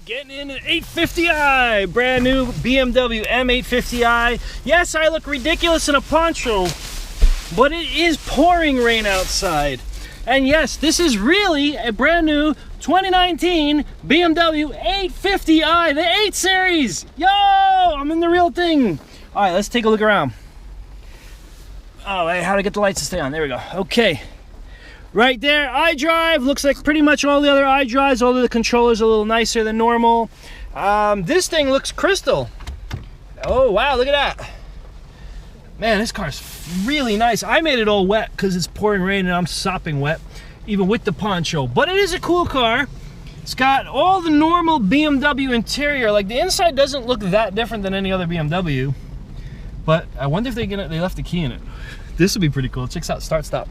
Getting in an 850i, brand new BMW M850i. Yes, I look ridiculous in a poncho, but it is pouring rain outside. And yes, this is really a brand new 2019 BMW 850i, the 8 Series. Yo, I'm in the real thing. All right, let's take a look around. Oh, wait, how to get the lights to stay on? There we go. Okay. Right there, iDrive, looks like pretty much all the other iDrives, although the controller's a little nicer than normal. This thing looks crystal. Oh, wow, look at that. Man, this car's really nice. I made it all wet because it's pouring rain and I'm sopping wet, even with the poncho. But it is a cool car. It's got all the normal BMW interior. Like, the inside doesn't look that different than any other BMW. But I wonder if they left the key in it. This would be pretty cool. Check this out, start, stop.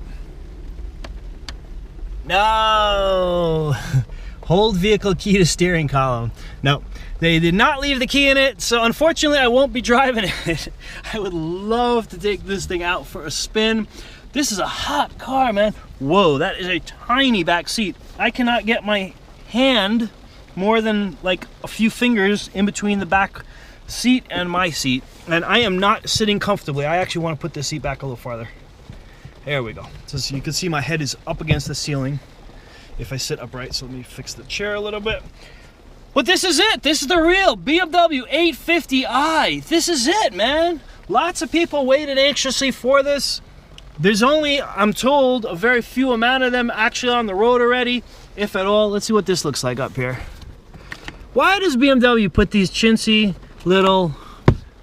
No! Hold vehicle key to steering column. No, they did not leave the key in it, so unfortunately I won't be driving it. I would love to take this thing out for a spin. This is a hot car, man. Whoa, that is a tiny back seat. I cannot get my hand more than like a few fingers in between the back seat and my seat, and I am not sitting comfortably. I actually want to put this seat back a little farther. There we go. So you can see my head is up against the ceiling if I sit upright. So let me fix the chair a little bit. But this is it. This is the real BMW 850i. This is it, man. Lots of people waited anxiously for this. There's only, I'm told, a very few amount of them actually on the road already, if at all. Let's see what this looks like up here. Why does BMW put these chintzy little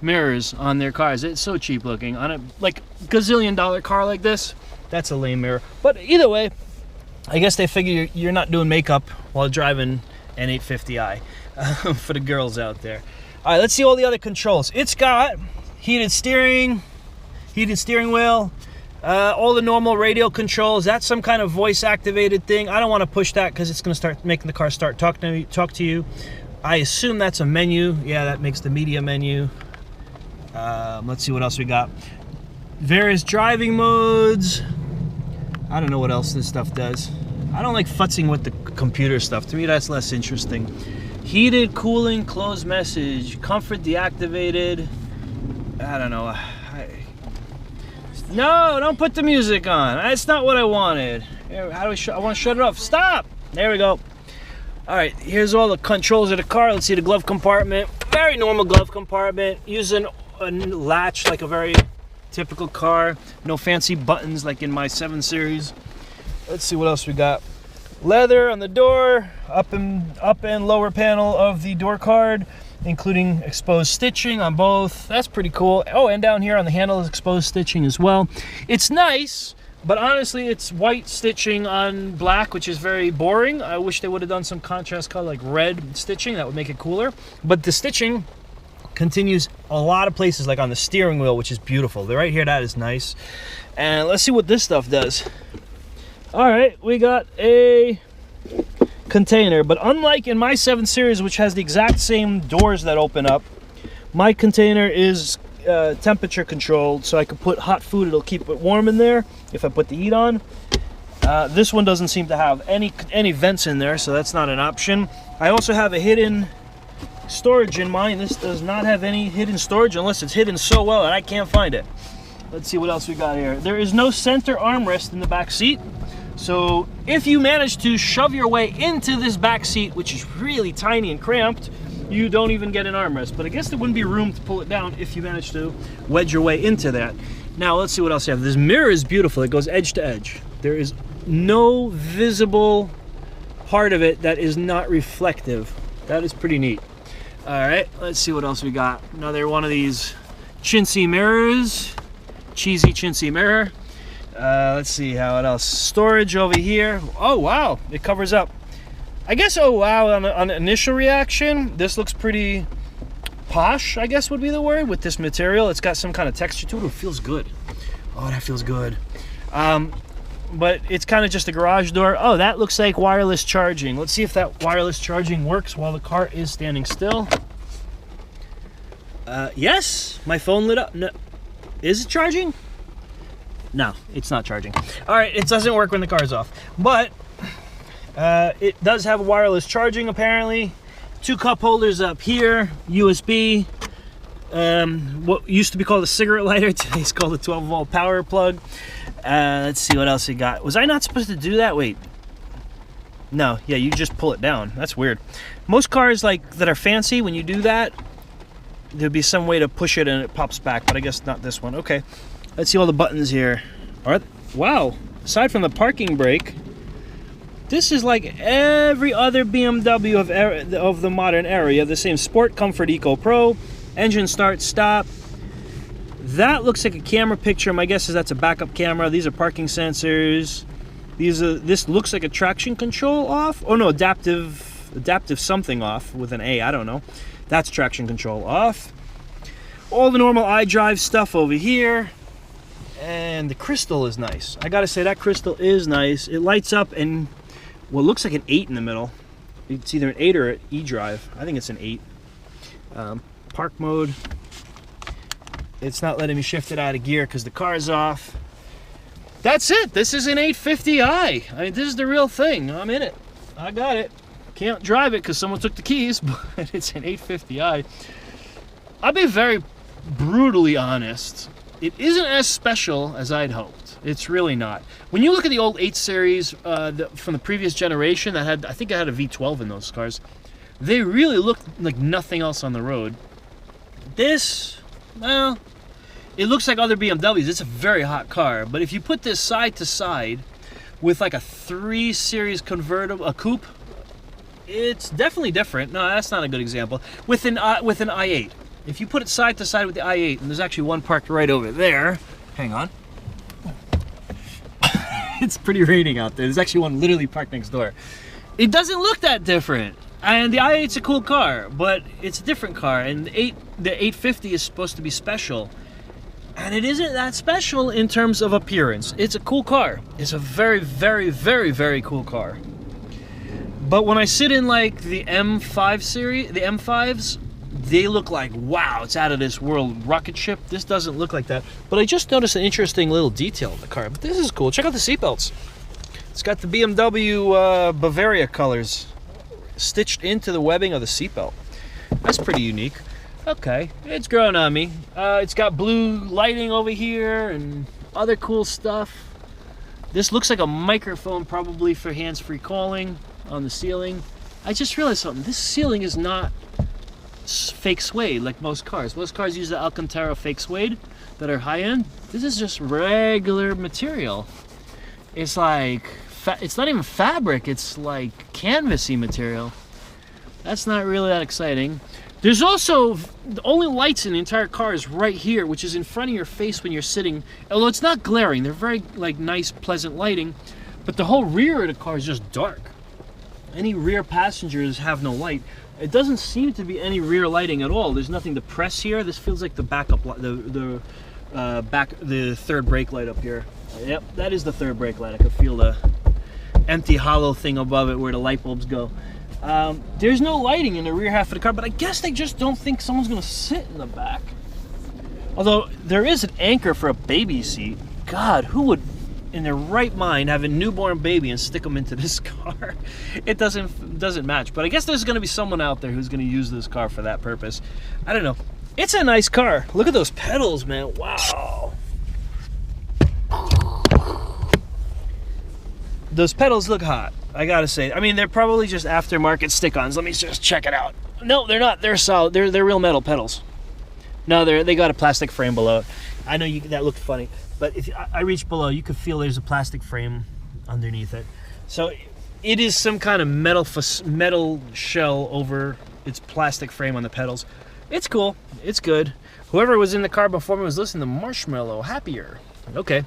mirrors on their cars? It's so cheap looking. On a like gazillion-dollar car like this, that's a lame mirror. But either way, I guess they figure you're not doing makeup while driving an 850i for the girls out there. All right, let's see all the other controls. It's got heated steering wheel, all the normal radio controls. That's some kind of voice-activated thing. I don't want to push that because it's going to start making the car talk to you. I assume that's a menu. Yeah, that makes the media menu. Let's see what else we got. Various driving modes. I don't know what else this stuff does. I don't like futzing with the computer stuff. To me, that's less interesting. Heated, cooling, closed message, comfort deactivated. I don't know. No, don't put the music on. That's not what I wanted. How do I want to shut it off. Stop. There we go. All right, here's all the controls of the car. Let's see the glove compartment. Very normal glove compartment. Using a latch like a very typical car. No fancy buttons like in my 7 Series. Let's see what else we got. Leather on the door, up and lower panel of the door card, including exposed stitching on both. That's pretty cool. Oh, and down here on the handle is exposed stitching as well. It's nice, but honestly, it's white stitching on black, which is very boring. I wish they would have done some contrast color like red stitching. That would make it cooler. But the stitching continues a lot of places, like on the steering wheel, which is beautiful. Right here, that is nice. And let's see what this stuff does. All right, we got a container, but unlike in my 7 Series, which has the exact same doors that open up, my container is temperature controlled, so I can put hot food. It'll keep it warm in there if I put the heat on. This one doesn't seem to have any vents in there, so that's not an option. I also have a hidden storage in mine. This does not have any hidden storage unless it's hidden so well and I can't find it. Let's see what else we got here. There is no center armrest in the back seat. So if you manage to shove your way into this back seat, which is really tiny and cramped, you don't even get an armrest. But I guess there wouldn't be room to pull it down if you manage to wedge your way into that. Now let's see what else you have. This mirror is beautiful. It goes edge to edge. There is no visible part of it that is not reflective. That is pretty neat. All right, let's see what else we got. Another one of these chintzy mirrors. Cheesy chintzy mirror. Let's see how it else. Storage over here. Oh wow, it covers up. I guess oh wow on initial reaction, this looks pretty posh, I guess would be the word, with this material. It's got some kind of texture to it. It feels good. Oh, that feels good. But it's kind of just a garage door. Oh, that looks like wireless charging. Let's see if that wireless charging works while the car is standing still. Yes, my phone lit up. No. Is it charging? No, it's not charging. All right, it doesn't work when the car's off. But it does have wireless charging apparently. 2 cup holders up here, USB, what used to be called a cigarette lighter, today's called a 12-volt power plug. Let's see what else you got. Was I not supposed to do that? Wait. No, yeah, you just pull it down. That's weird. Most cars like that are fancy, when you do that, there'd be some way to push it and it pops back, but I guess not this one. Okay, let's see all the buttons here. All right. Wow, aside from the parking brake, this is like every other BMW of the modern era. You have the same Sport, Comfort, Eco, Pro, engine start, stop. That looks like a camera picture. My guess is that's a backup camera. These are parking sensors. This looks like a traction control off. Oh no, adaptive something off with an A, I don't know. That's traction control off. All the normal iDrive stuff over here. And the crystal is nice. I gotta say, that crystal is nice. It lights up and what looks like an 8 in the middle. It's either an 8 or an eDrive. I think it's an 8. Park mode. It's not letting me shift it out of gear because the car's off. That's it. This is an 850i. I mean, this is the real thing. I'm in it. I got it. Can't drive it because someone took the keys, but it's an 850i. I'll be very brutally honest. It isn't as special as I'd hoped. It's really not. When you look at the old 8 Series from the previous generation that had, I think I had a V12 in those cars, they really looked like nothing else on the road. This, well, it looks like other BMWs. It's a very hot car, but if you put this side to side with like a 3 Series convertible, a coupe, it's definitely different. No, that's not a good example. With an i8. If you put it side to side with the i8, and there's actually one parked right over there. Hang on. It's pretty raining out there. There's actually one literally parked next door. It doesn't look that different. And the i8's a cool car, but it's a different car. And the 850 is supposed to be special. And it isn't that special in terms of appearance. It's a cool car. It's a very, very, very, very cool car. But when I sit in like the M5 series, the M5s, they look like, wow, it's out of this world rocket ship. This doesn't look like that. But I just noticed an interesting little detail in the car. But this is cool. Check out the seatbelts. It's got the BMW Bavaria colors stitched into the webbing of the seatbelt. That's pretty unique. Okay, it's growing on me. It's got blue lighting over here and other cool stuff. This looks like a microphone, probably for hands-free calling on the ceiling. I just realized something. This ceiling is not fake suede like most cars. Most cars use the Alcantara fake suede that are high-end. This is just regular material. It's like, it's not even fabric, it's like canvasy material. That's not really that exciting. There's also, the only lights in the entire car is right here, which is in front of your face when you're sitting. Although it's not glaring, they're very like nice, pleasant lighting, but the whole rear of the car is just dark. Any rear passengers have no light. It doesn't seem to be any rear lighting at all. There's nothing to press here. This feels like the backup, the third brake light up here. Yep, that is the third brake light. I can feel the empty hollow thing above it where the light bulbs go. There's no lighting in the rear half of the car, but I guess they just don't think someone's gonna sit in the back. Although there is an anchor for a baby seat. God, who would in their right mind have a newborn baby and stick them into this car? It doesn't match, but I guess there's gonna be someone out there who's gonna use this car for that purpose. I don't know. It's a nice car. Look at those pedals, man. Wow. Those pedals look hot, I gotta say. I mean, they're probably just aftermarket stick-ons. Let me just check it out. No, they're not. They're solid. They're real metal pedals. No, they got a plastic frame below it. I know that looked funny, but if I reach below, you could feel there's a plastic frame underneath it. So it is some kind of metal shell over its plastic frame on the pedals. It's cool. It's good. Whoever was in the car before me was listening to Marshmallow Happier. Okay.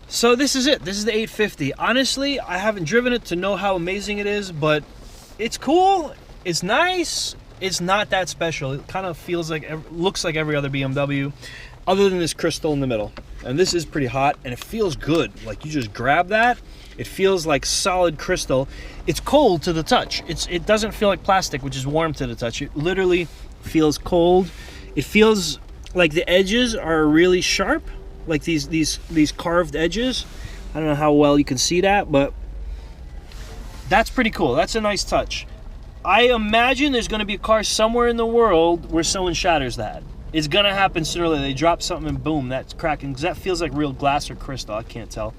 So this is it. This is the 850. Honestly, I haven't driven it to know how amazing it is, but it's cool. It's nice. It's not that special. It kind of feels like, looks like every other BMW, other than this crystal in the middle. And this is pretty hot, and it feels good. Like you just grab that, it feels like solid crystal. It's cold to the touch. It doesn't feel like plastic, which is warm to the touch. It literally feels cold. It feels like the edges are really sharp. Like these carved edges. I don't know how well you can see that, but that's pretty cool. That's a nice touch. I imagine there's going to be a car somewhere in the world where someone shatters that. It's going to happen sooner or later. They drop something and boom, that's cracking. Because that feels like real glass or crystal. I can't tell.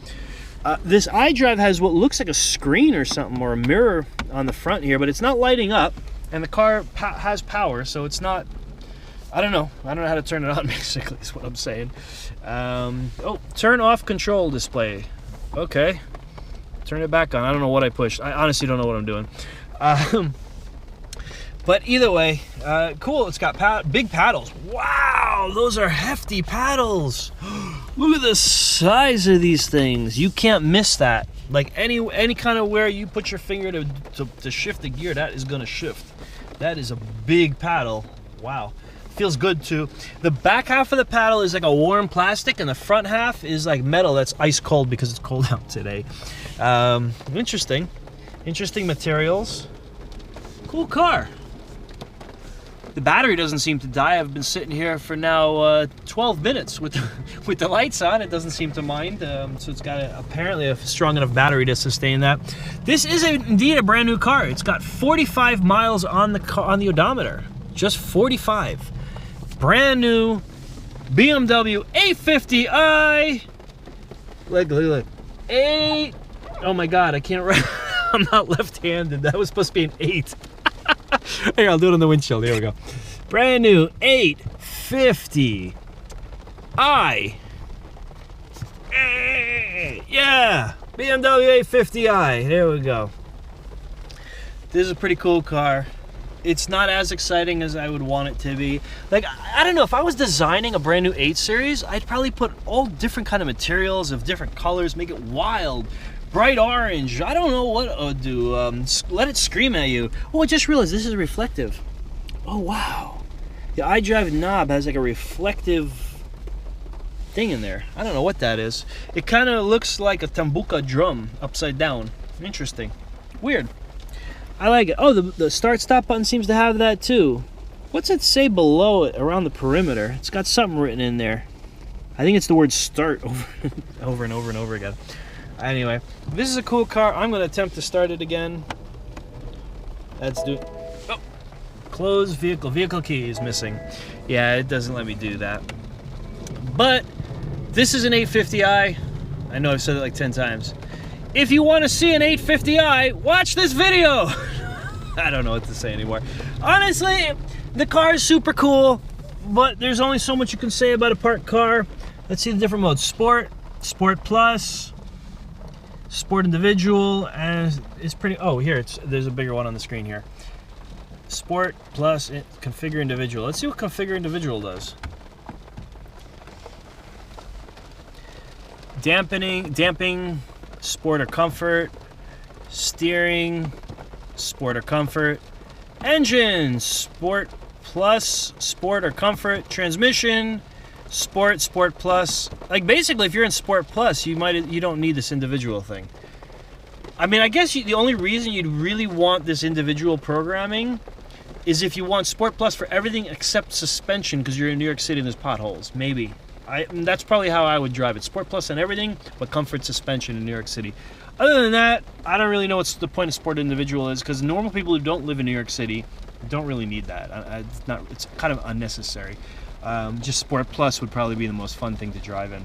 This iDrive has what looks like a screen or something, or a mirror on the front here, but it's not lighting up. And the car has power, so it's not... I don't know how to turn it on, basically, is what I'm saying. Oh, turn off control display. Okay. Turn it back on. I don't know what I pushed. I honestly don't know what I'm doing. But either way, cool. It's got big paddles. Wow, those are hefty paddles. Look at the size of these things. You can't miss that. Like any kind of where you put your finger to shift the gear, that is going to shift. That is a big paddle. Wow. Feels good too. The back half of the paddle is like a warm plastic, and the front half is like metal that's ice cold because it's cold out today. Interesting materials. Cool car. The battery doesn't seem to die. I've been sitting here for now 12 minutes with the lights on. It doesn't seem to mind. So it's got apparently a strong enough battery to sustain that. This is indeed a brand new car. It's got 45 miles on the odometer. Just 45. Brand new BMW M850i. Look. Oh my God, I can't write. I'm not left-handed. That was supposed to be an 8. Here, I'll do it on the windshield. Here we go. Brand new 850i. Yeah, BMW 850i. There we go. This is a pretty cool car. It's not as exciting as I would want it to be. Like, I don't know, if I was designing a brand new 8 Series, I'd probably put all different kind of materials of different colors, make it wild. Bright orange. I don't know what I would do. Let it scream at you. Oh, I just realized this is reflective. Oh, wow. The iDrive knob has like a reflective thing in there. I don't know what that is. It kind of looks like a tambuka drum upside down. Interesting. Weird. I like it. Oh, the start-stop button seems to have that too. What's it say below it around the perimeter? It's got something written in there. I think it's the word start over and over again. Anyway, this is a cool car. I'm going to attempt to start it again. Let's do it. Oh, close vehicle. Vehicle key is missing. Yeah, it doesn't let me do that. But this is an 850i. I know I've said it like 10 times. If you want to see an 850i, watch this video. I don't know what to say anymore. Honestly, the car is super cool, but there's only so much you can say about a parked car. Let's see the different modes. Sport, Sport Plus, Sport Individual, and it's pretty, oh, here, there's a bigger one on the screen here. Sport Plus, Configure Individual. Let's see what Configure Individual does. Damping, Sport or Comfort, steering, Sport or Comfort, engine, Sport Plus, Sport or Comfort, transmission, Sport, Sport Plus. Like, basically, if you're in Sport Plus, you don't need this individual thing. I mean, I guess the only reason you'd really want this individual programming is if you want Sport Plus for everything except suspension, because you're in New York City and there's potholes. Maybe. That's probably how I would drive it. Sport Plus on everything, but comfort suspension in New York City. Other than that, I don't really know what the point of Sport Individual is, because normal people who don't live in New York City don't really need that. It's kind of unnecessary. Just Sport Plus would probably be the most fun thing to drive in.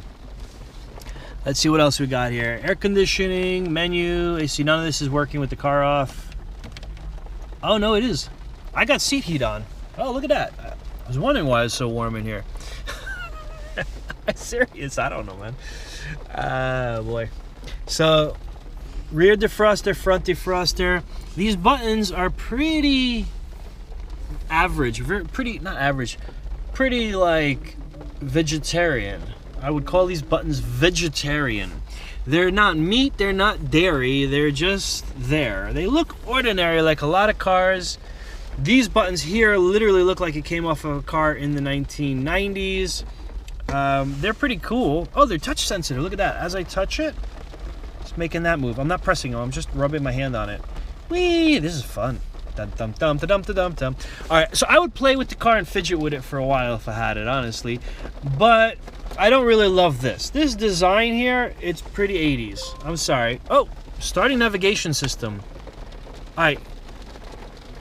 Let's see what else we got here. Air conditioning, menu, AC. None of this is working with the car off. Oh, no, it is. I got seat heat on. Oh, look at that. I was wondering why it's so warm in here. I'm serious. I don't know, man. Boy. So, rear defroster, front defroster. These buttons are pretty average. Pretty like vegetarian. I would call these buttons vegetarian. They're not meat, they're not dairy, they're just there. They look ordinary like a lot of cars. These buttons here literally look like it came off of a car in the 1990s. They're pretty cool. Oh, they're touch sensitive. Look at that. As I touch it, it's making that move. I'm not pressing them, I'm just rubbing my hand on it. Whee! This is fun. Dum dum dum dum dum dum. Alright, so I would play with the car and fidget with it for a while if I had it, honestly. But I don't really love this. This design here, it's pretty 80s. I'm sorry. Oh, starting navigation system. Alright.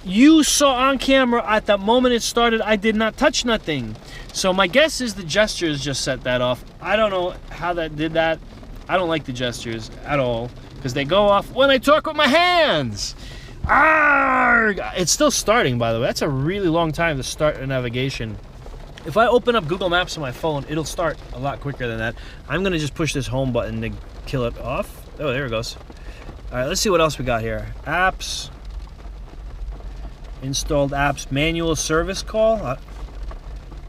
You saw on camera at the moment it started, I did not touch nothing. So my guess is the gestures just set that off. I don't know how that did that. I don't like the gestures at all because they go off when I talk with my hands. Arrgh! It's still starting, by the way. That's a really long time to start a navigation. If I open up Google Maps on my phone, it'll start a lot quicker than that. I'm gonna just push this home button to kill it off. Oh, there it goes. All right, let's see what else we got here. Apps. Installed apps. Manual service call.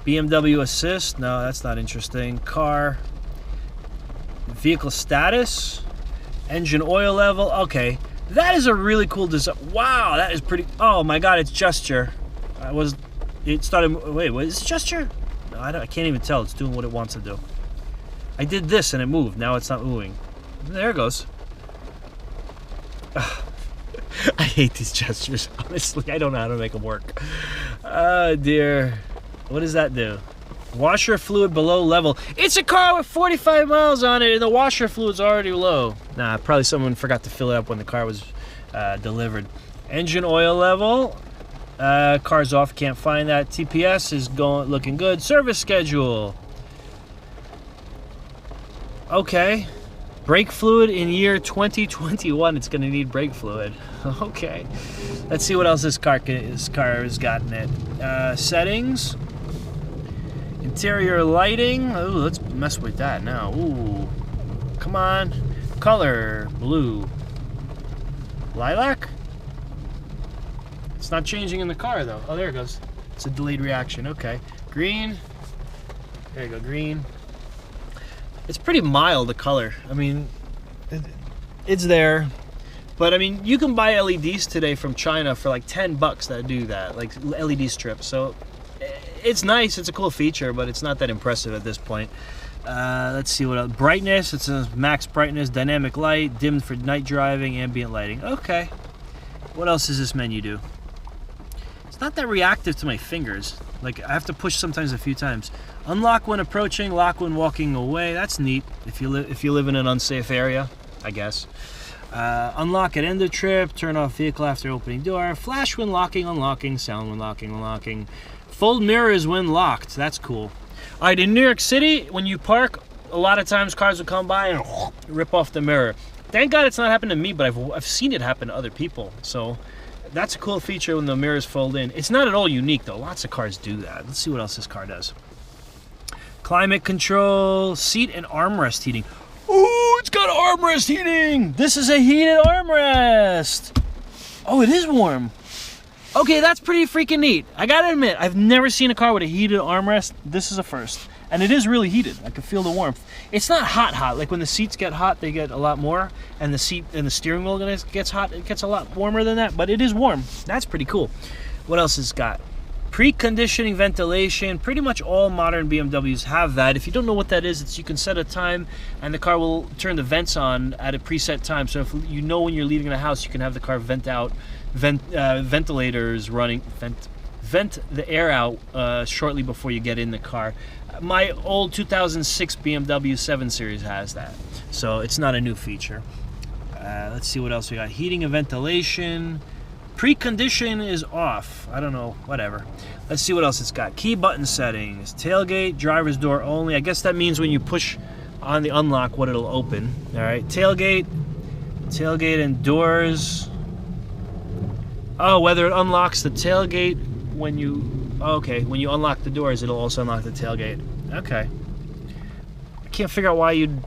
BMW Assist. No, that's not interesting. Car. Vehicle status. Engine oil level. Okay. That is a really cool design. Wow, that is pretty. Oh my God, it's gesture. It started. Wait, what is it gesture? No, I can't even tell. It's doing what it wants to do. I did this and it moved. Now it's not moving. There it goes. I hate these gestures. Honestly, I don't know how to make them work. Oh dear. What does that do? Washer fluid below level. It's a car with 45 miles on it and the washer fluid's already low. Nah, probably someone forgot to fill it up when the car was delivered. Engine oil level. Car's off, can't find that. TPS is looking good. Service schedule. Okay. Brake fluid in year 2021. It's gonna need brake fluid. Okay. Let's see what else this car has got in it. Settings. Interior lighting. Oh, let's mess with that now. Ooh. Come on. Color. Blue. Lilac? It's not changing in the car though. Oh, there it goes. It's a delayed reaction. Okay. Green. There you go. Green. It's pretty mild, the color. I mean, it's there. But I mean, you can buy LEDs today from China for like 10 bucks that do that, like LED strips. So it's nice, it's a cool feature, but it's not that impressive at this point. Let's see what else. Brightness, it says max brightness, dynamic light, dimmed for night driving, ambient lighting. Okay. What else does this menu do? It's not that reactive to my fingers. Like, I have to push sometimes a few times. Unlock when approaching, lock when walking away. That's neat if you live in an unsafe area, I guess. Unlock at end of trip, turn off vehicle after opening door, flash when locking, unlocking, sound when locking, unlocking. Fold mirrors when locked. That's cool. All right, in New York City, when you park, a lot of times cars will come by and rip off the mirror. Thank God it's not happened to me, but I've seen it happen to other people. So that's a cool feature when the mirrors fold in. It's not at all unique though. Lots of cars do that. Let's see what else this car does. Climate control, seat and armrest heating. Ooh, it's got armrest heating. This is a heated armrest. Oh, it is warm. Okay, that's pretty freaking neat. I gotta admit, I've never seen a car with a heated armrest. This is a first. And it is really heated. I can feel the warmth. It's not hot. Like when the seats get hot, they get a lot more. And the seat and the steering wheel gets hot, it gets a lot warmer than that. But it is warm. That's pretty cool. What else has it got? Preconditioning ventilation. Pretty much all modern BMWs have that. If you don't know what that is, you can set a time and the car will turn the vents on at a preset time. So if you know when you're leaving the house, you can have the car vent out, ventilators running, vent the air out shortly before you get in the car. My old 2006 BMW 7 Series has that, so it's not a new feature. Let's see what else we got. Heating and ventilation. Precondition is off. I don't know, whatever. Let's see what else it's got. Key button settings. Tailgate, driver's door only. I guess that means when you push on the unlock, what it'll open. All right, tailgate and doors. Oh, whether it unlocks the tailgate when you... Okay, when you unlock the doors, it'll also unlock the tailgate. Okay. I can't figure out why you'd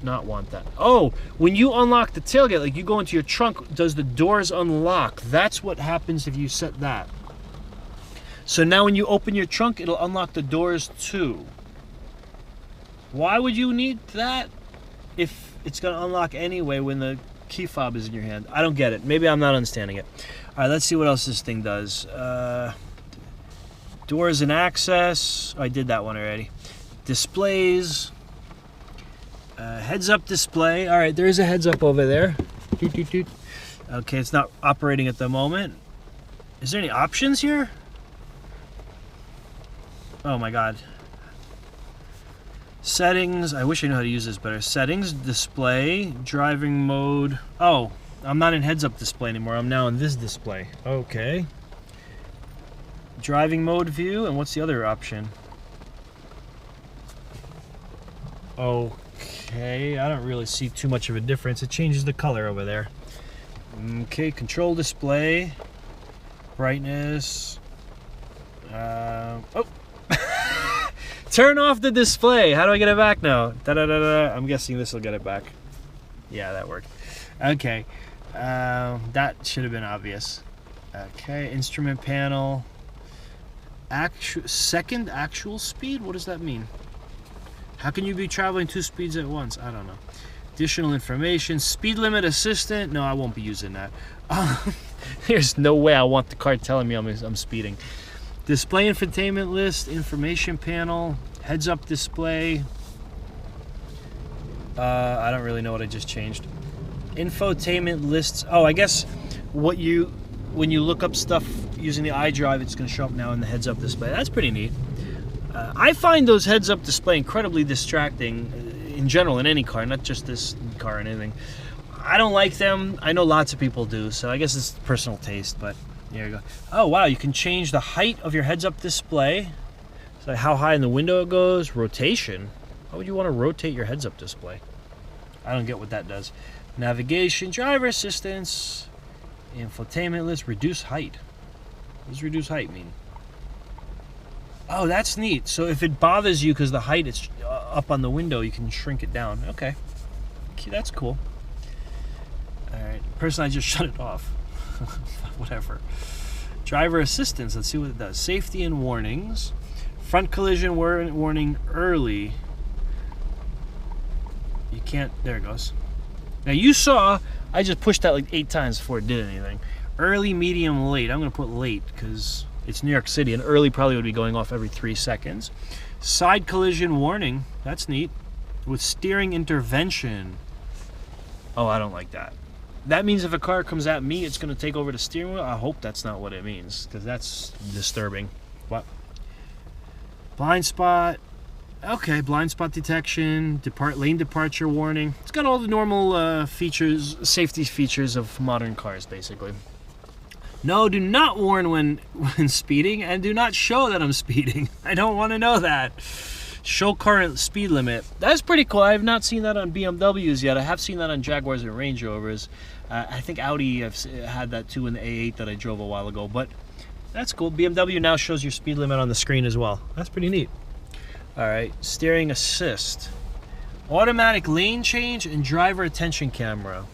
not want that. Oh, when you unlock the tailgate, like you go into your trunk, does the doors unlock? That's what happens if you set that. So now when you open your trunk, it'll unlock the doors too. Why would you need that if it's going to unlock anyway when the key fob is in your hand? I don't get it. Maybe I'm not understanding it. All right, let's see what else this thing does. Doors and access. Oh, I did that one already. Displays. Heads-up display. All right, there is a heads-up over there. Doot, doot, doot. Okay, it's not operating at the moment. Is there any options here? Oh my God. Settings. I wish I knew how to use this better. Settings, display, driving mode. Oh, I'm not in heads-up display anymore. I'm now in this display. Okay. Driving mode view, and what's the other option? Okay, I don't really see too much of a difference. It changes the color over there. Okay, control display, brightness. Oh, turn off the display. How do I get it back now? Da-da-da-da. I'm guessing this will get it back. Yeah, that worked. Okay, that should have been obvious. Okay, instrument panel. Second actual speed? What does that mean? How can you be traveling 2 speeds at once? I don't know. Additional information. Speed limit assistant. No, I won't be using that. There's no way I want the car telling me I'm speeding. Display infotainment list. Information panel. Heads up display. I don't really know what I just changed. Infotainment lists. Oh, I guess when you look up stuff using the iDrive, it's going to show up now in the heads up display. That's pretty neat. I find those heads up display incredibly distracting in general in any car, not just this car or anything. I don't like them. I know lots of people do, so I guess it's personal taste, but there you go. Oh wow, you can change the height of your heads up display. So how high in the window it goes. Rotation. Why would you want to rotate your heads up display? I don't get what that does. Navigation, driver assistance, infotainment list, reduce height. What does reduce height mean? Oh, that's neat. So if it bothers you because the height is up on the window, you can shrink it down. Okay, that's cool. All right, person, I just shut it off. Whatever. Driver assistance. Let's see what it does. Safety and warnings. Front collision warning early. You can't. There it goes. Now you saw I just pushed that like 8 times before it did anything. Early, medium, late. I'm gonna put late because it's New York City, and early probably would be going off every 3 seconds. Side collision warning. That's neat. With steering intervention. Oh, I don't like that. That means if a car comes at me, it's going to take over the steering wheel. I hope that's not what it means, because that's disturbing. What? Blind spot. Okay, blind spot detection. Lane departure warning. It's got all the normal features, safety features of modern cars, basically. No, do not warn when speeding, and do not show that I'm speeding. I don't want to know that. Show current speed limit. That's pretty cool. I have not seen that on BMWs yet. I have seen that on Jaguars and Range Rovers. I think Audi had that too in the A8 that I drove a while ago, but that's cool. BMW now shows your speed limit on the screen as well. That's pretty neat. All right, steering assist. Automatic lane change and driver attention camera.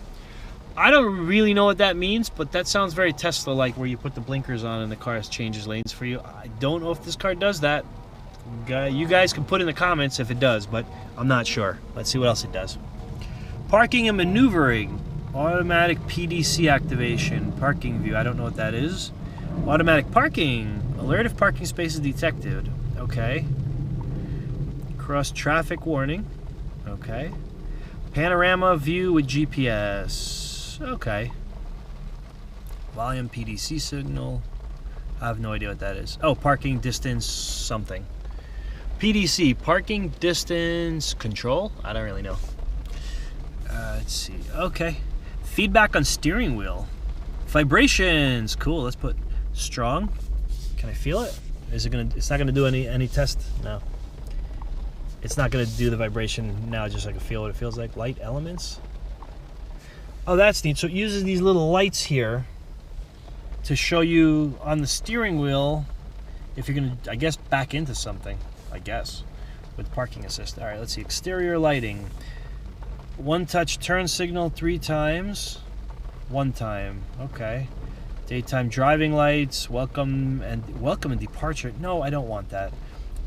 I don't really know what that means, but that sounds very Tesla-like, where you put the blinkers on and the car changes lanes for you. I don't know if this car does that. You guys can put in the comments if it does, but I'm not sure. Let's see what else it does. Parking and maneuvering. Automatic PDC activation. Parking view. I don't know what that is. Automatic parking. Alert if parking space is detected. Okay. Cross traffic warning. Okay. Panorama view with GPS. Okay. Volume PDC signal. I have no idea what that is. Oh, parking distance something. PDC, parking distance control? I don't really know. Let's see. Okay. Feedback on steering wheel. Vibrations. Cool. Let's put strong. Can I feel it? Is it gonna? It's not gonna do any test. No. It's not gonna do the vibration now. Just so I can feel what it feels like. Light elements. Oh, that's neat. So it uses these little lights here to show you on the steering wheel if you're gonna, I guess, back into something. I guess with parking assist. All right. Let's see. Exterior lighting. One touch turn signal 3 times. 1 time. Okay. Daytime driving lights. Welcome and departure. No, I don't want that.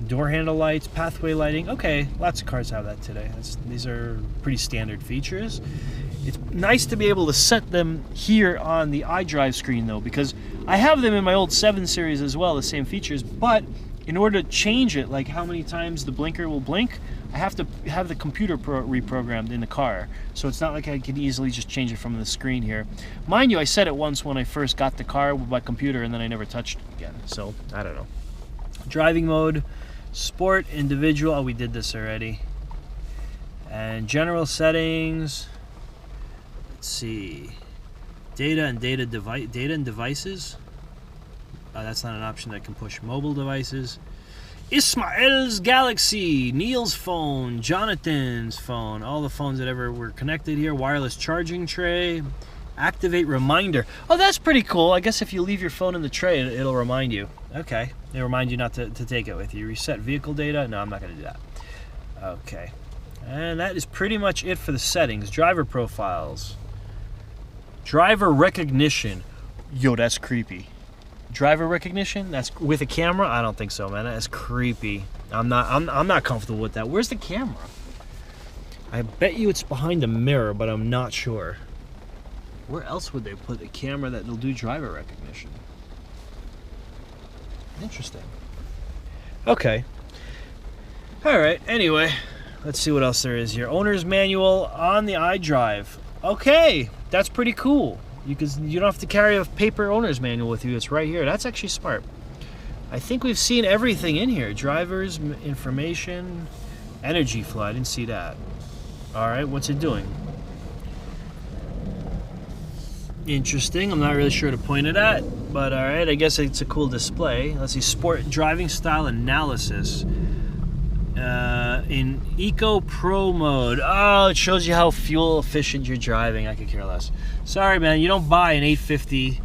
Door handle lights, pathway lighting. Okay, lots of cars have that today. These are pretty standard features. It's nice to be able to set them here on the iDrive screen though, because I have them in my old 7 Series as well, the same features, but in order to change it, like how many times the blinker will blink, I have to have the computer reprogrammed in the car. So it's not like I can easily just change it from the screen here. Mind you, I set it once when I first got the car with my computer and then I never touched it again. So, I don't know. Driving mode, sport, individual. Oh, we did this already. And general settings. Let's see. Data and devices. That's not an option that can push mobile devices. Ismail's Galaxy, Neil's phone, Jonathan's phone, all the phones that ever were connected here. Wireless charging tray. Activate reminder. Oh, that's pretty cool. I guess if you leave your phone in the tray, it'll remind you. Okay. It'll remind you not to take it with you. Reset vehicle data. No, I'm not going to do that. Okay. And that is pretty much it for the settings. Driver profiles. Driver recognition. Yo, that's creepy. Driver recognition? That's with a camera? I don't think so, man. That's creepy. I'm not comfortable with that. Where's the camera? I bet you it's behind the mirror, but I'm not sure. Where else would they put a camera that will do driver recognition? Interesting. Okay. Alright, anyway. Let's see what else there is here. Owner's manual on the iDrive. Okay, that's pretty cool. You don't have to carry a paper owner's manual with you. It's right here. That's actually smart. I think we've seen everything in here. Driver's information, energy flow. I didn't see that. All right, what's it doing? Interesting. I'm not really sure to point it at, but all right. I guess it's a cool display. Let's see. Sport driving style analysis. In Eco Pro mode. Oh, it shows you how fuel efficient you're driving. I could care less. Sorry, man. You don't buy an 850,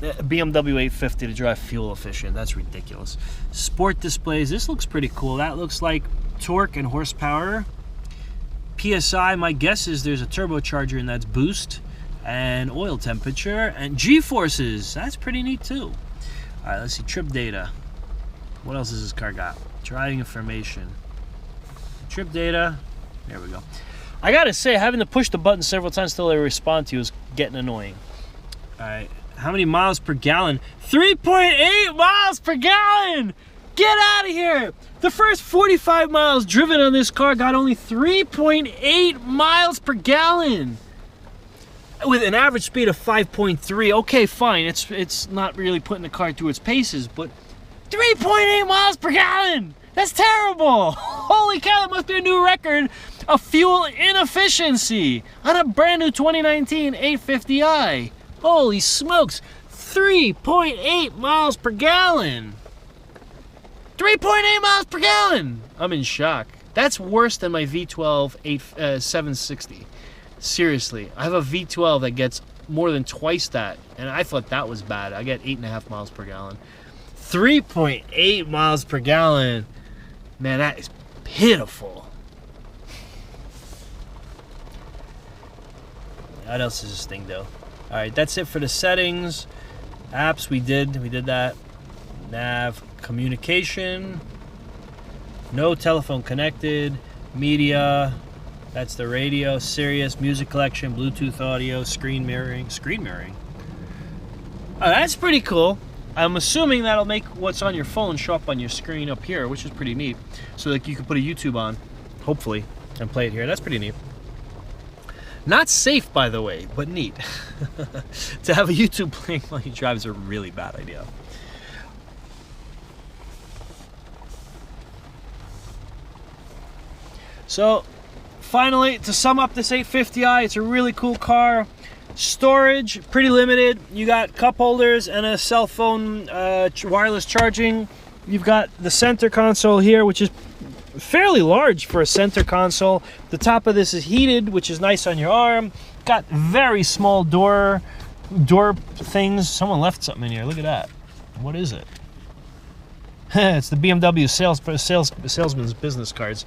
BMW 850 to drive fuel efficient. That's ridiculous. Sport displays. This looks pretty cool. That looks like torque and horsepower. PSI. My guess is there's a turbocharger and that's boost. And oil temperature. And G-forces. That's pretty neat too. All right, let's see. Trip data. What else has this car got? Driving information. Trip data. There we go. I gotta say, having to push the button several times till they respond to you is getting annoying. Alright. How many miles per gallon? 3.8 miles per gallon! Get out of here! The first 45 miles driven on this car got only 3.8 miles per gallon. With an average speed of 5.3. Okay, fine. It's not really putting the car through its paces, but 3.8 miles per gallon! That's terrible! Holy cow, that must be a new record of fuel inefficiency on a brand new 2019 850i. Holy smokes! 3.8 miles per gallon! 3.8 miles per gallon! I'm in shock. That's worse than my V12 760. Seriously, I have a V12 that gets more than twice that, and I thought that was bad. I get 8.5 miles per gallon. 3.8 miles per gallon. Man, that is pitiful. What else is this thing though? Alright, that's it for the settings. Apps, we did that. Nav, communication. No telephone connected. Media. That's the radio. Sirius, music collection, Bluetooth audio, screen mirroring. Screen mirroring? Oh, that's pretty cool. I'm assuming that'll make what's on your phone show up on your screen up here, which is pretty neat. So like you can put a YouTube on, hopefully, and play it here. That's pretty neat. Not safe, by the way, but neat. To have a YouTube playing while you drive is a really bad idea. So, finally, to sum up this 850i, it's a really cool car. Storage, pretty limited. You got cup holders and a cell phone wireless charging. You've got the center console here, which is fairly large for a center console. The top of this is heated, which is nice on your arm. Got very small door things. Someone left something in here. Look at that. What is it? It's the BMW salesman's business cards.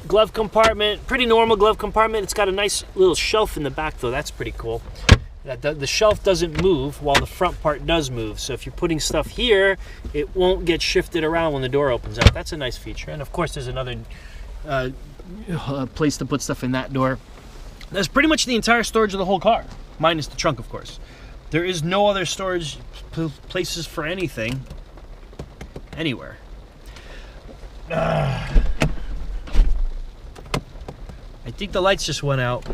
Glove compartment, pretty normal glove compartment. It's got a nice little shelf in the back though. That's pretty cool. The shelf doesn't move while the front part does move. So if you're putting stuff here, it won't get shifted around when the door opens up. That's a nice feature. And of course there's another place to put stuff in that door. That's pretty much the entire storage of the whole car, minus the trunk of course. There is no other storage places for anything anywhere. I think the lights just went out.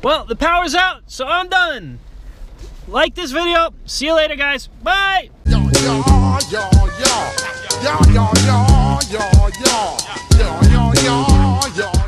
Well, the power's out, so I'm done. Like this video. See you later, guys. Bye.